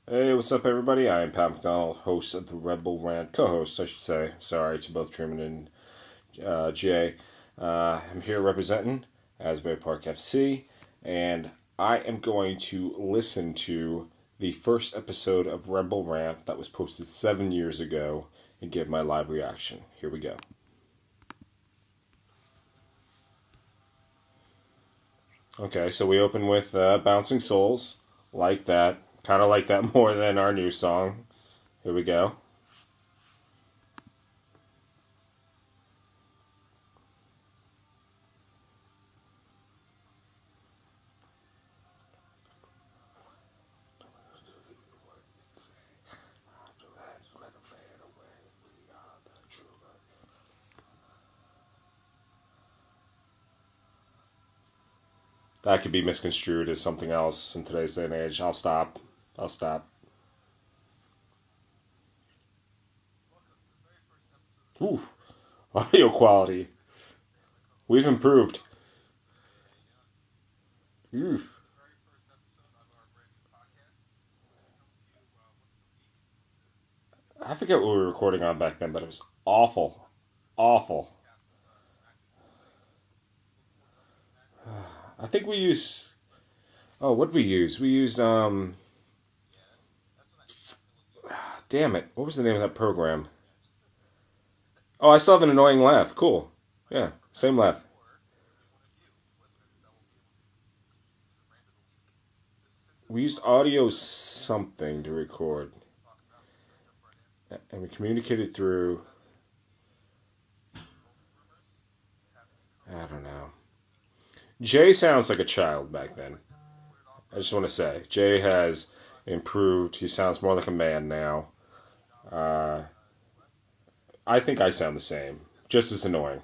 Hey, what's up, everybody? I am Pat McDonald, host of the Rebel Rant, co-host, I should say. Sorry to both Truman and Jay. I'm here representing Asbury Park FC, and I am going to listen to the first episode of Rebel Rant that was posted 7 years ago and give my live reaction. Here we go. Okay, so we open with Bouncing Souls, like that. Kind of like that more than our new song. Here we go. That could be misconstrued as something else in today's day and age. I'll stop. I'll stop. Ooh, audio quality. We've improved. Ooh. I forget what we were recording on back then, but it was awful. Awful. I think we used. Oh, what did we use? We used. Damn it. What was the name of that program? Oh, I still have an annoying laugh. Cool. Yeah, same laugh. We used audio something to record, and we communicated through. I don't know. Jay sounds like a child back then. I just want to say, Jay has improved. He sounds more like a man now. Uh, I think I sound the same, just as annoying.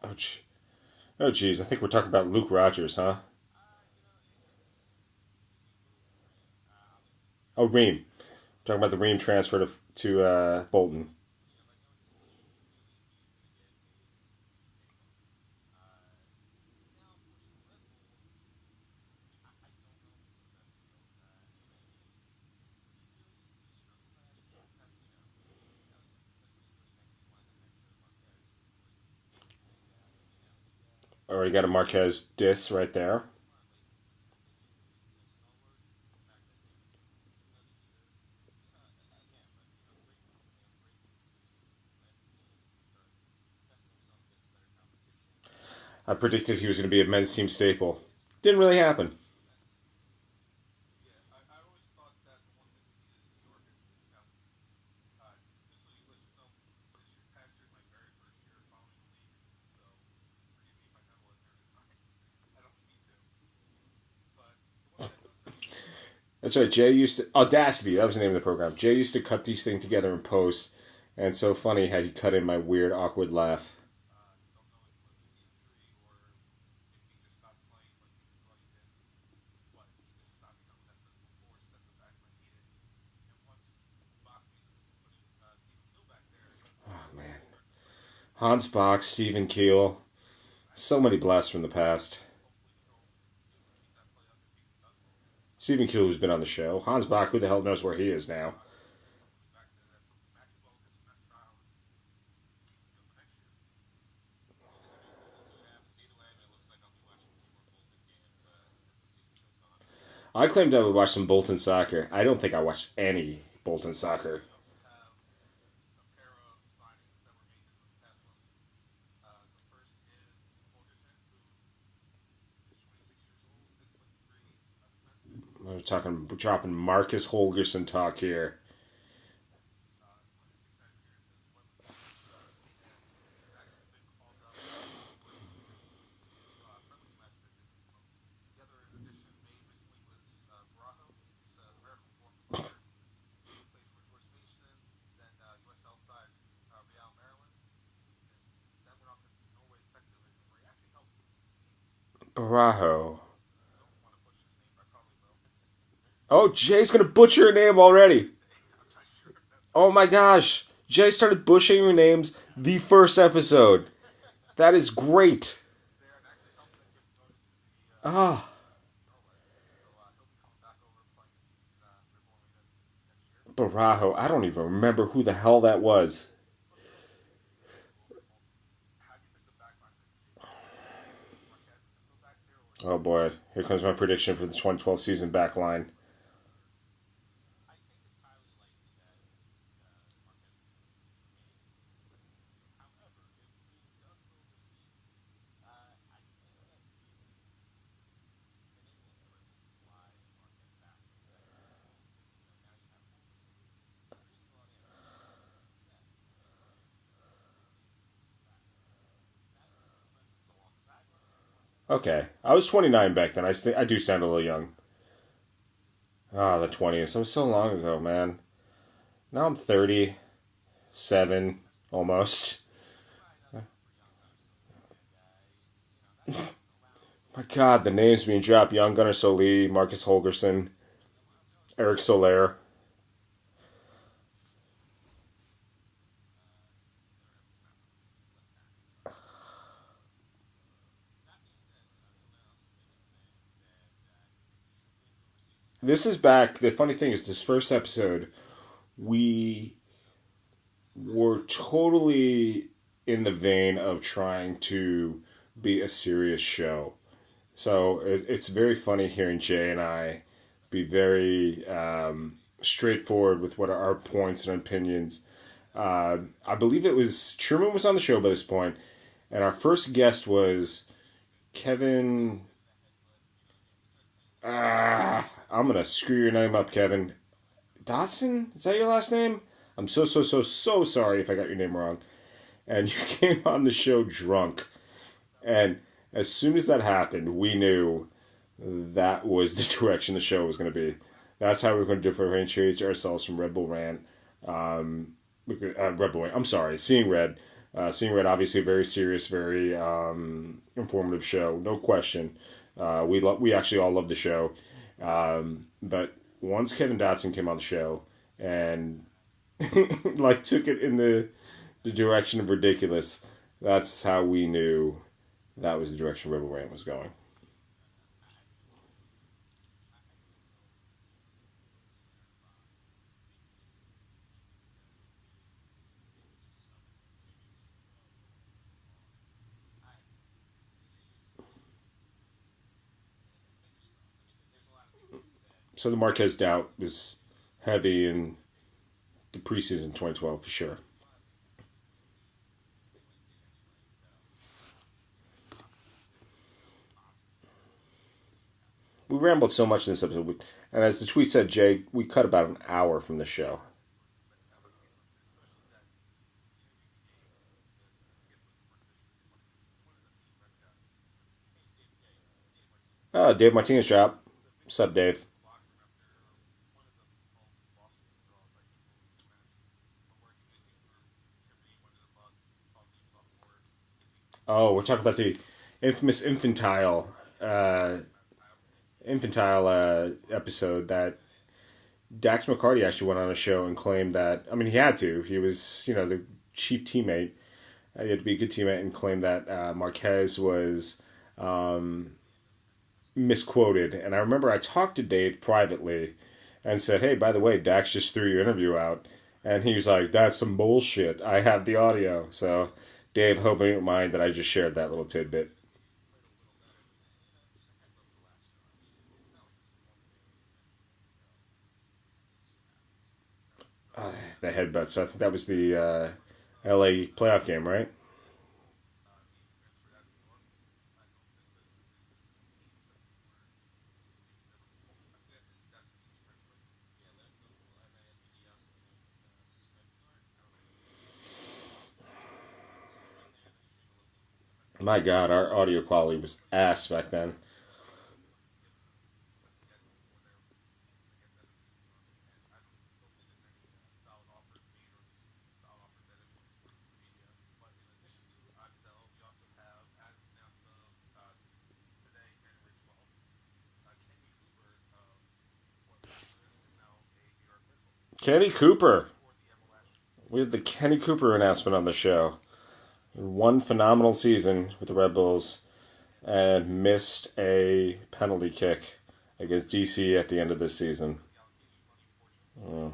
Oh, oh, geez. I think we're talking about Luke Rogers, huh? Oh, Ream. Talking about the Ream transfer to Bolton. Already got a Marquez diss right there. I predicted he was going to be a men's team staple. Didn't really happen. That's right. Jay used to Audacity. That was the name of the program. Jay used to cut these things together in post, and it's so funny how he cut in my weird, awkward laugh. Oh man, Hans Bach, Stephen Keel, so many blasts from the past. Stephen Keel, who's been on the show. Hans Bach, who the hell knows where he is now? I claimed I would watch some Bolton soccer. I don't think I watched any Bolton soccer. We're talking, dropping Marcus Holgerson talk here. Barajo. Oh, Jay's gonna butcher her name already. Oh my gosh. Jay started butchering your names the first episode. That is great. Ah. Barajo. I don't even remember who the hell that was. Oh boy. Here comes my prediction for the 2012 season backline. Okay. I was 29 back then. I do sound a little young. Ah, the 20s. That was so long ago, man. Now I'm 37, almost. My God, the names being dropped: Young Gunnar Soli, Marcus Holgerson, Eric Soler. This is back. The funny thing is, this first episode, we were totally in the vein of trying to be a serious show. So it's very funny hearing Jay and I be very straightforward with what are our points and opinions. I believe it was Truman was on the show by this point, and our first guest was Kevin. I'm gonna screw your name up, Kevin. Dawson? Is that your last name? I'm so sorry if I got your name wrong. And you came on the show drunk. And as soon as that happened, we knew that was the direction the show was going to be. That's how we were going to differentiate ourselves from Red Bull Rant. Red Bull Rant. I'm sorry, Seeing Red. Seeing Red, obviously, a very serious, very informative show, no question. We actually all love the show. But once Kevin Dotson came on the show and like took it in the direction of ridiculous, that's how we knew that was the direction Rebel Rant was going. So the Marquez doubt was heavy in the preseason 2012 for sure. We rambled so much in this episode, and as the tweet said, Jay, we cut about an hour from the show. Oh, Dave Martinez drop. What's up, Dave? Oh, we're talking about the infamous uh, infantile episode that Dax McCarty actually went on a show and claimed that. I mean, he had to. He was, the chief teammate. He had to be a good teammate and claimed that Marquez was misquoted. And I remember I talked to Dave privately and said, "Hey, by the way, Dax just threw your interview out," and he was like, "That's some bullshit. I have the audio." So, Dave, hope you don't mind that I just shared that little tidbit. The headbutt. So I think that was the LA playoff game, right? My God, our audio quality was ass back then. Kenny Cooper. We had the Kenny Cooper announcement on the show. One phenomenal season with the Red Bulls and missed a penalty kick against DC at the end of this season. A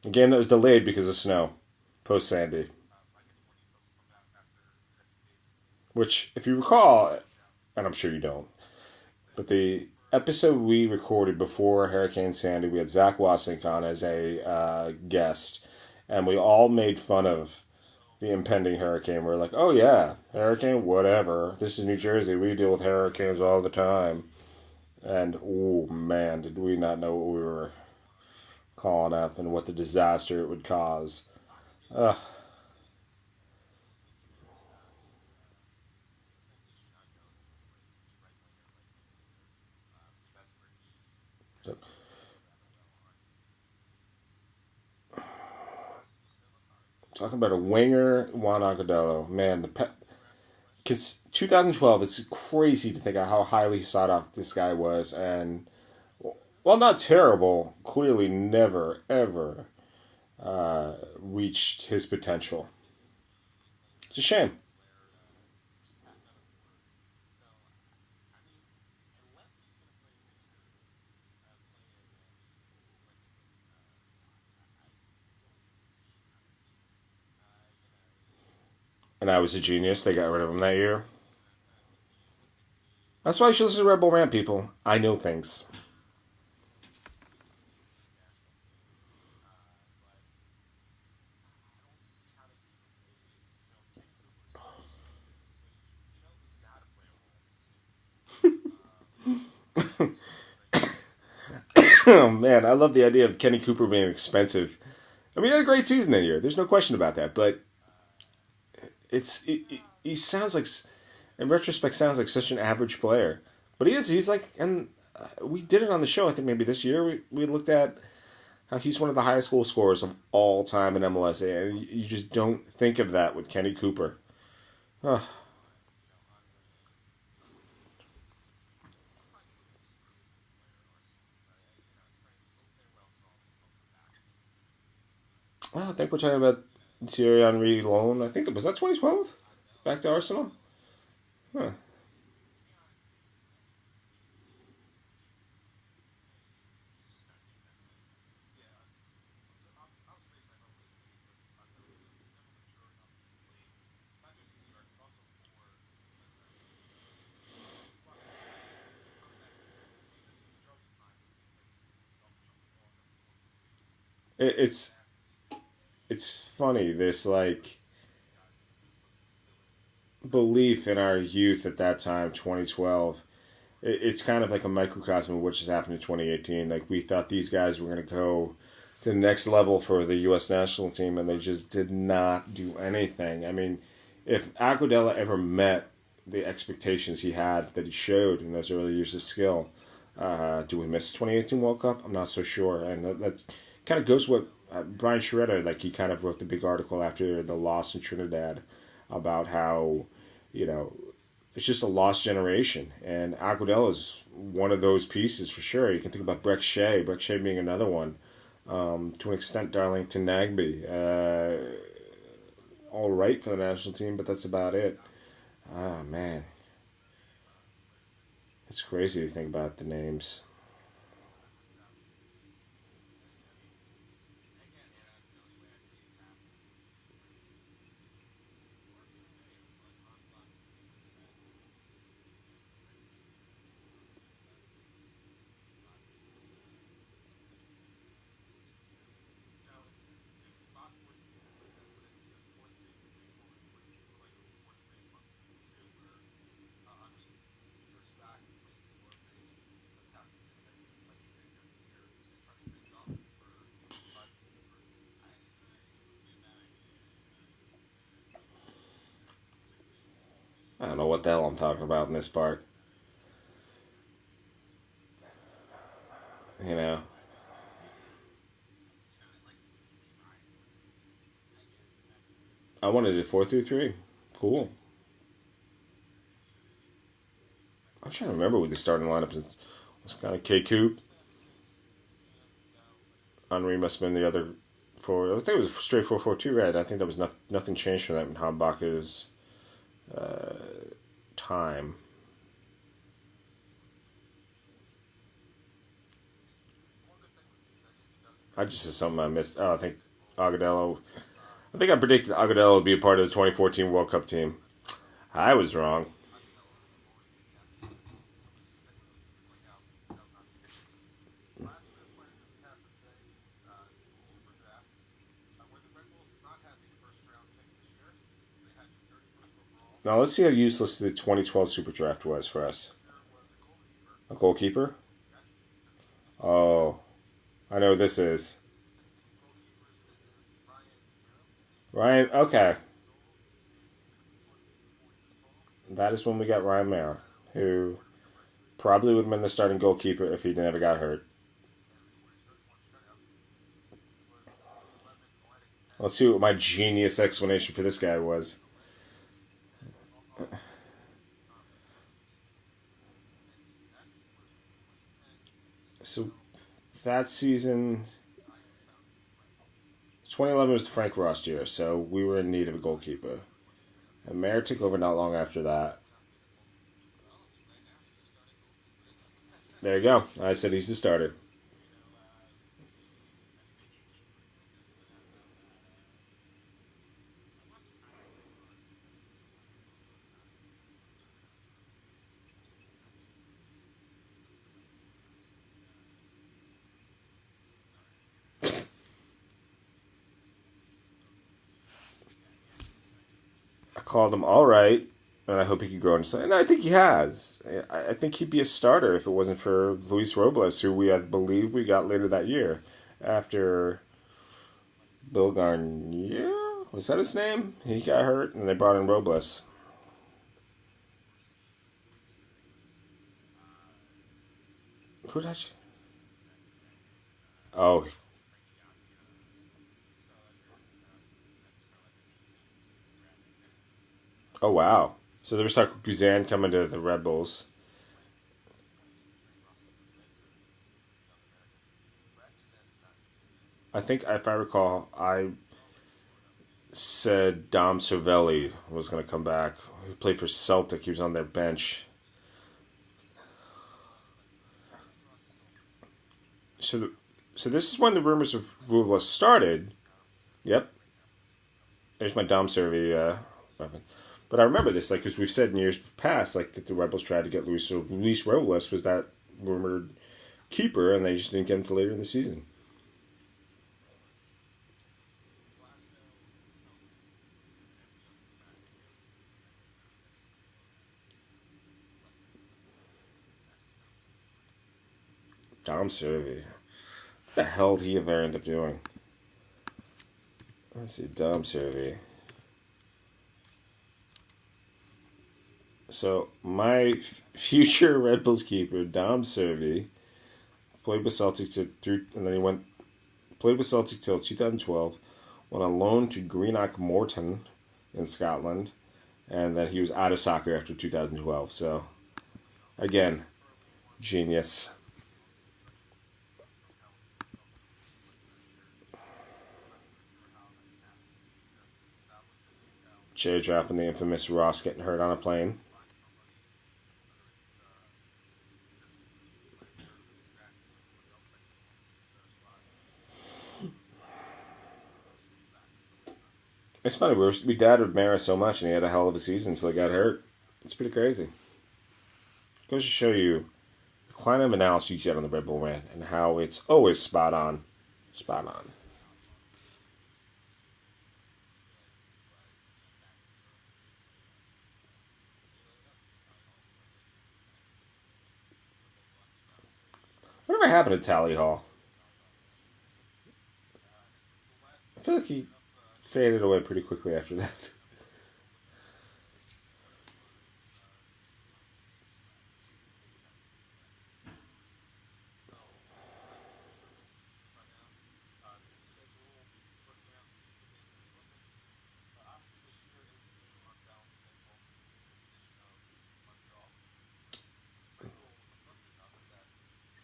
game that was delayed because of snow, post Sandy. Which, if you recall, and I'm sure you don't, but the episode we recorded before Hurricane Sandy, we had Zach Wassink on as a guest, and we all made fun of the impending hurricane. We're like, oh yeah, hurricane, whatever. This is New Jersey. We deal with hurricanes all the time. And, oh man, did we not know what we were calling up and what the disaster it would cause. Ugh. Talking about a winger, Juan Agudelo. Man, because 2012, it's crazy to think of how highly sought after this guy was. And, well, not terrible, clearly never, ever reached his potential. It's a shame. And I was a genius. They got rid of him that year. That's why you should listen to Red Bull Rant, people. I know things. Oh, man. I love the idea of Kenny Cooper being expensive. I mean, he had a great season that year. There's no question about that. But he sounds like, in retrospect, sounds like such an average player. But he is. He's like, and we did it on the show. I think maybe this year we looked at how he's one of the highest goal scorers of all time in MLS, and you just don't think of that with Kenny Cooper. Oh, well, I think we're talking about Thierry Henry loan. I think was that 2012 back to Arsenal. Huh. It, it's funny this like belief in our youth at that time, 2012. It's kind of like a microcosm of what just happened in 2018. Like we thought these guys were going to go to the next level for the U.S. national team, and they just did not do anything. I mean, if Aquadella ever met the expectations he had that he showed in those early years of skill, do we miss the 2018 World Cup? I'm not so sure, and that's kind of goes to what Brian Schroeder, like he kind of wrote the big article after the loss in Trinidad about how, you know, it's just a lost generation. And Aquadell is one of those pieces for sure. You can think about Breck Shea being another one. To an extent, Darlington Nagby. All right for the national team, but that's about it. Ah, man. It's crazy to think about the names. I don't know what the hell I'm talking about in this part. You know, I wanted it 4-3-3. Cool. I'm trying to remember what the starting lineup is. It was kind of K Coop. Henri must have been the other for. I think it was straight 4-4-2 red. I think that was nothing changed from that in Hambaka's time. I just said something I missed. Oh, I think Agudelo. I think I predicted Agudelo would be a part of the 2014 World Cup team. I was wrong. Now let's see how useless the 2012 Super Draft was for us. A goalkeeper? Oh, I know what this is. Ryan, okay. That is when we got Ryan Mara, who probably would have been the starting goalkeeper if he never got hurt. Let's see what my genius explanation for this guy was. So that season, 2011 was the Frank Ross year, so we were in need of a goalkeeper. And Mayer took over not long after that. There you go. I said he's the starter. I called him all right, and I hope he can grow into something. And I think he has. I think he'd be a starter if it wasn't for Luis Robles, who I believe we got later that year after Bill Garnier. Was that his name? He got hurt, and they brought in Robles. Who did I? Oh, oh wow. So there was talk of Guzan coming to the Red Bulls. I think, if I recall, I said Dom Cervelli was going to come back. He played for Celtic. He was on their bench. So, so this is when the rumors of Robles started. Yep, there's my Dom survey reference. But I remember this, like, because we've said in years past, like, that the Rebels tried to get Luis. So Luis Robles was that rumored keeper, and they just didn't get him until later in the season. Dom survey. What the hell did he ever end up doing? Let's see, Dom survey. So my future Red Bulls keeper, Dom Servey, played with Celtic and then he played with Celtic till 2012. Went on loan to Greenock Morton in Scotland, and then he was out of soccer after 2012. So again, genius. Jay dropping the infamous Ross getting hurt on a plane. It's funny, we doubted Mara so much, and he had a hell of a season until he got hurt. It's pretty crazy. Goes to show you the kind of analysis you get on the Red Bull Rant and how it's always spot on. Spot on. Whatever happened to Tally Hall? I feel like he faded away pretty quickly after that.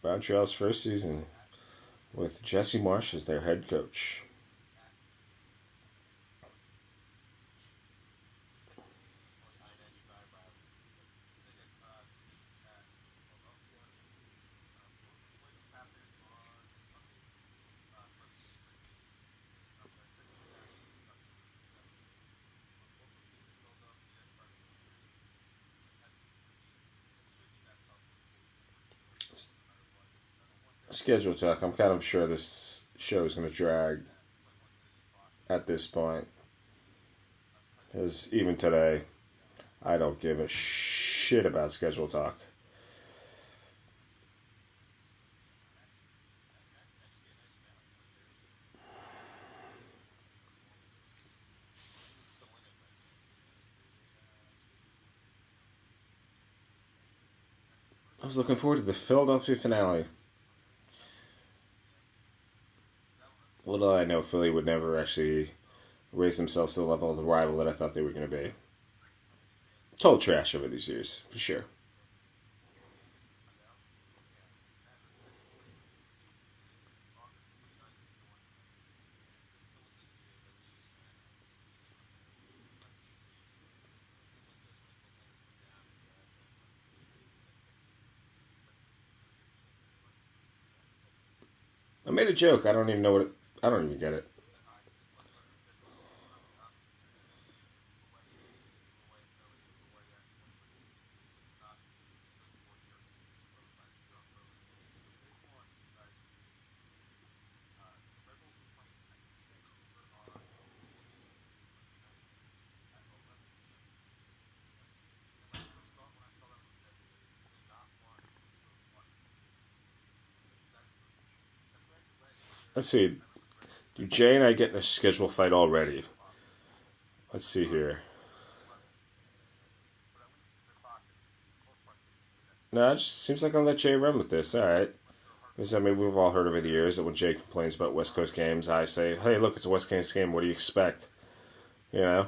Montreal's first season with Jesse Marsh as their head coach. schedule talk. I'm kind of sure this show is going to drag at this point. Because even today, I don't give a shit about schedule talk. I was looking forward to the Philadelphia finale. Little I know, Philly would never actually raise themselves to the level of the rival that I thought they were going to be. Total trash over these years, for sure. I made a joke. I don't even know what it. I don't even get it. Let's see. Do Jay and I get in a schedule fight already? Let's see here. No, it just seems like I'll let Jay run with this. All right. Because, I mean, we've all heard over the years that when Jay complains about West Coast games, I say, hey, look, it's a West Coast game. What do you expect? You know?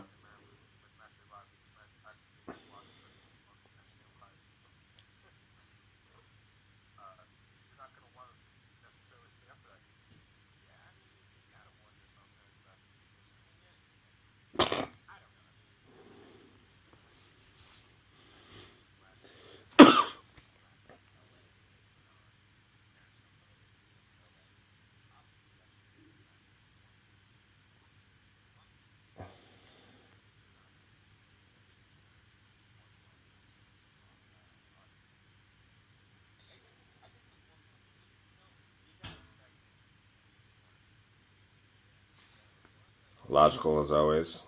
Logical as always.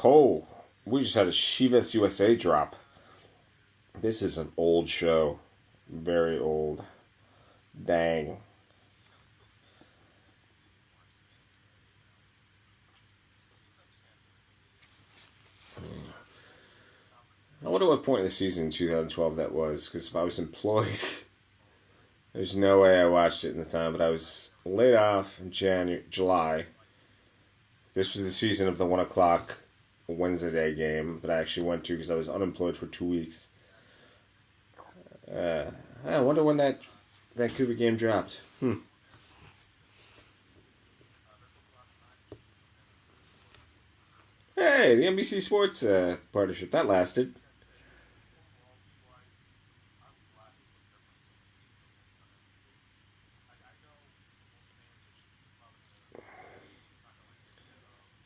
Oh, we just had a Chivas USA drop. This is an old show. Very old. Dang. I wonder what point in the season in 2012 that was, because if I was employed, there's no way I watched it in the time, but I was laid off in July. This was the season of the 1 o'clock Wednesday game that I actually went to because I was unemployed for 2 weeks. Uh, I wonder when that Vancouver game dropped. Hey, the NBC Sports partnership, that lasted.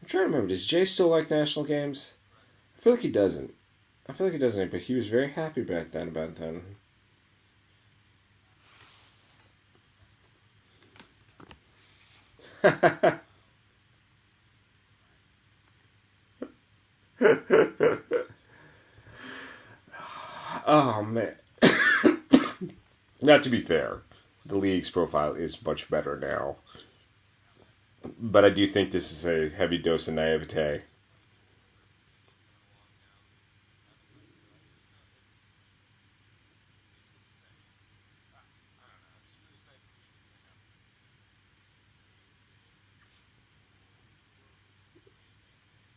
I'm trying to remember, does Jay still like national games? I feel like he doesn't. I feel like he doesn't, but he was very happy back then about then. Oh, man. Not to be fair, the league's profile is much better now. But I do think this is a heavy dose of naivete.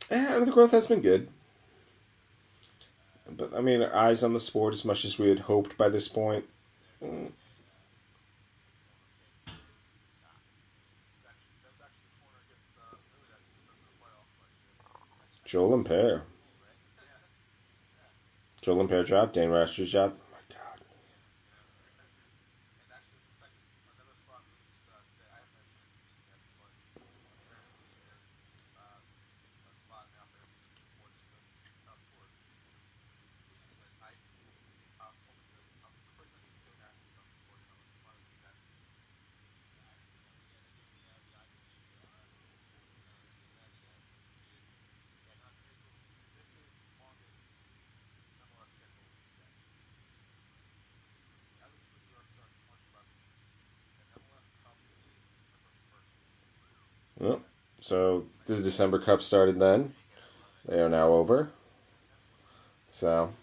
The growth has been good. But I mean, eyes on the sport as much as we had hoped by this point. Mm. Joel and Pear. Joel and Pear job. Dane Raster's job. Oh my God. Well, so the December Cup started then. They are now over. So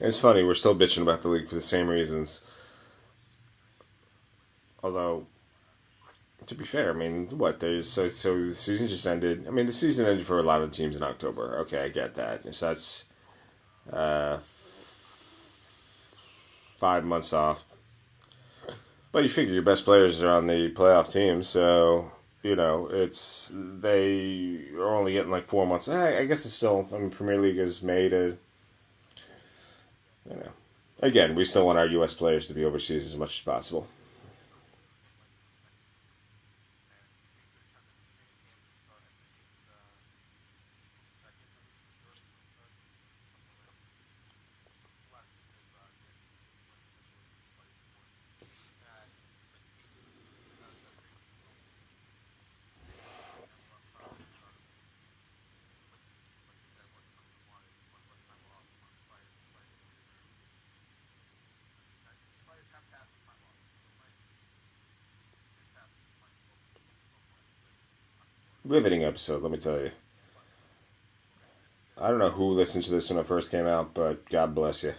it's funny. We're still bitching about the league for the same reasons. Although, to be fair, I mean, what there's so the season just ended. I mean, the season ended for a lot of teams in October. Okay, I get that. So that's 5 months off. But you figure your best players are on the playoff team, so it's they are only getting like 4 months. I guess it's still. I mean, Premier League is made a. You know, again, we still want our U.S. players to be overseas as much as possible. Riveting episode, let me tell you. I don't know who listened to this when it first came out, but God bless you.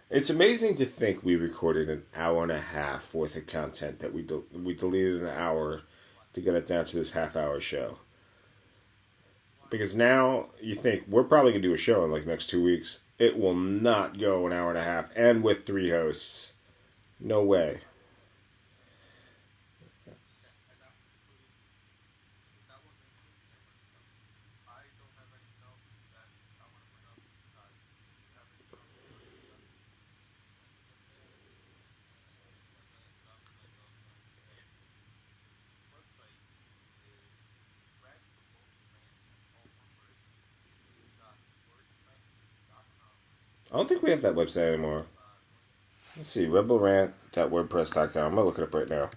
It's amazing to think we recorded an hour and a half worth of content that we deleted an hour to get it down to this half-hour show. Because now you think we're probably gonna do a show in like the next 2 weeks. It will not go an hour and a half, and with three hosts. No way. I don't think we have that website anymore. Let's see, rebelrant.wordpress.com. I'm gonna look it up right now.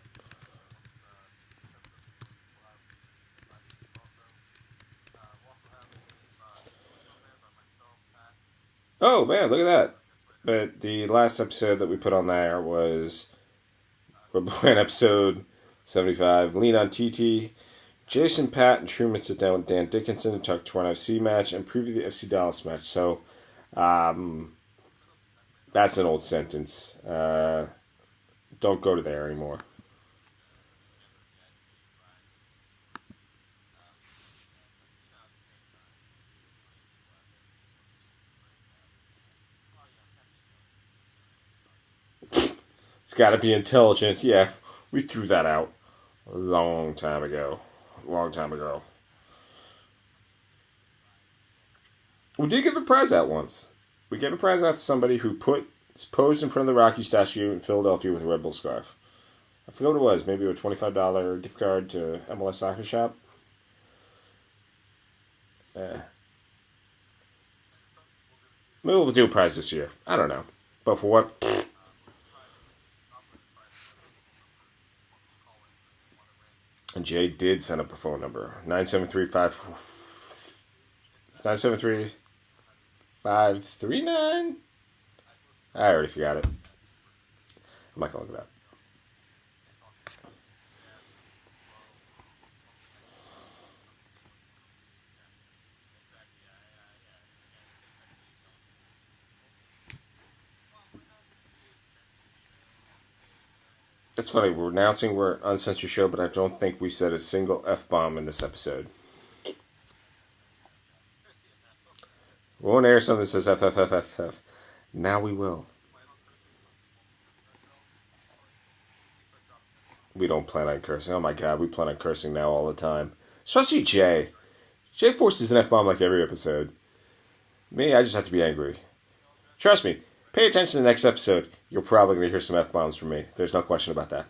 Oh man, look at that! But the last episode that we put on there was Rebel Rant episode 75. Lean on TT. Jason, Pat, and Truman sit down with Dan Dickinson to talk Toronto FC match and preview the FC Dallas match. So, that's an old sentence. Don't go to there anymore. It's got to be intelligent. Yeah, we threw that out a long time ago. Long time ago. We did give a prize out once. We gave a prize out to somebody who posed in front of the Rocky statue in Philadelphia with a Red Bull scarf. I forget what it was. Maybe a $25 gift card to MLS Soccer Shop. Maybe we'll do a prize this year. I don't know. But for what? And Jay did send up a phone number. 973-539. I already forgot it. I'm not going to look it up. It's funny, we're announcing we're an uncensored show, but I don't think we said a single F-bomb in this episode. We won't air something that says FFFFF. Now we will. We don't plan on cursing. Oh my god, we plan on cursing now all the time. Especially Jay. Jay forces an F-bomb like every episode. Me, I just have to be angry. Trust me, pay attention to the next episode. You're probably going to hear some F-bombs from me. There's no question about that.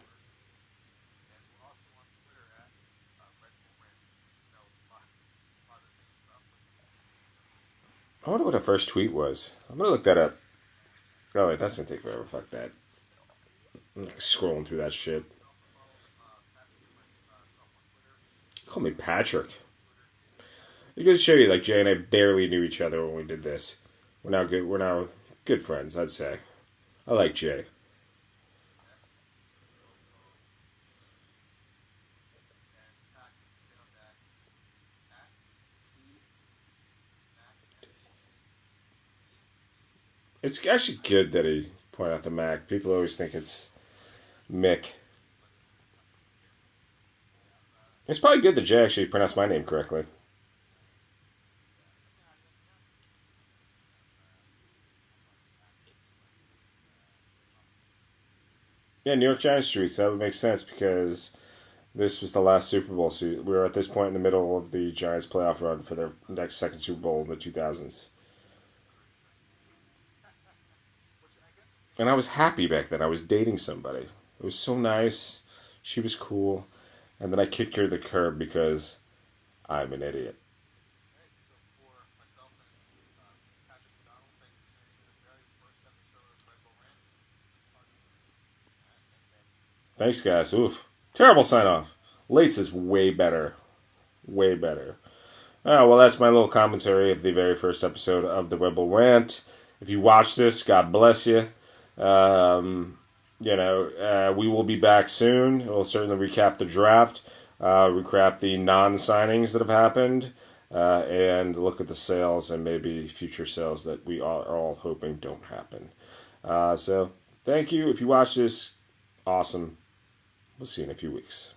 I wonder what the first tweet was. I'm going to look that up. Oh wait, that's going to take forever. Fuck that. I'm like scrolling through that shit. Call me Patrick. It goes to show you, like, Jay and I barely knew each other when we did this. We're now good friends, I'd say. I like Jay. It's actually good that he pointed out the Mac. People always think it's Mick. It's probably good that Jay actually pronounced my name correctly. Yeah, New York Giants streets. That would make sense because this was the last Super Bowl. So we were at this point in the middle of the Giants' playoff run for their next second Super Bowl in the 2000s. And I was happy back then. I was dating somebody. It was so nice. She was cool. And then I kicked her to the curb because I'm an idiot. Thanks, guys. Oof. Terrible sign off. Late's is way better. Way better. Oh, well, that's my little commentary of the very first episode of the Rebel Rant. If you watch this, God bless you. We will be back soon. We'll certainly recap the draft, recap the non-signings that have happened, and look at the sales and maybe future sales that we are all hoping don't happen. So, thank you. If you watch this, awesome. We'll see you in a few weeks.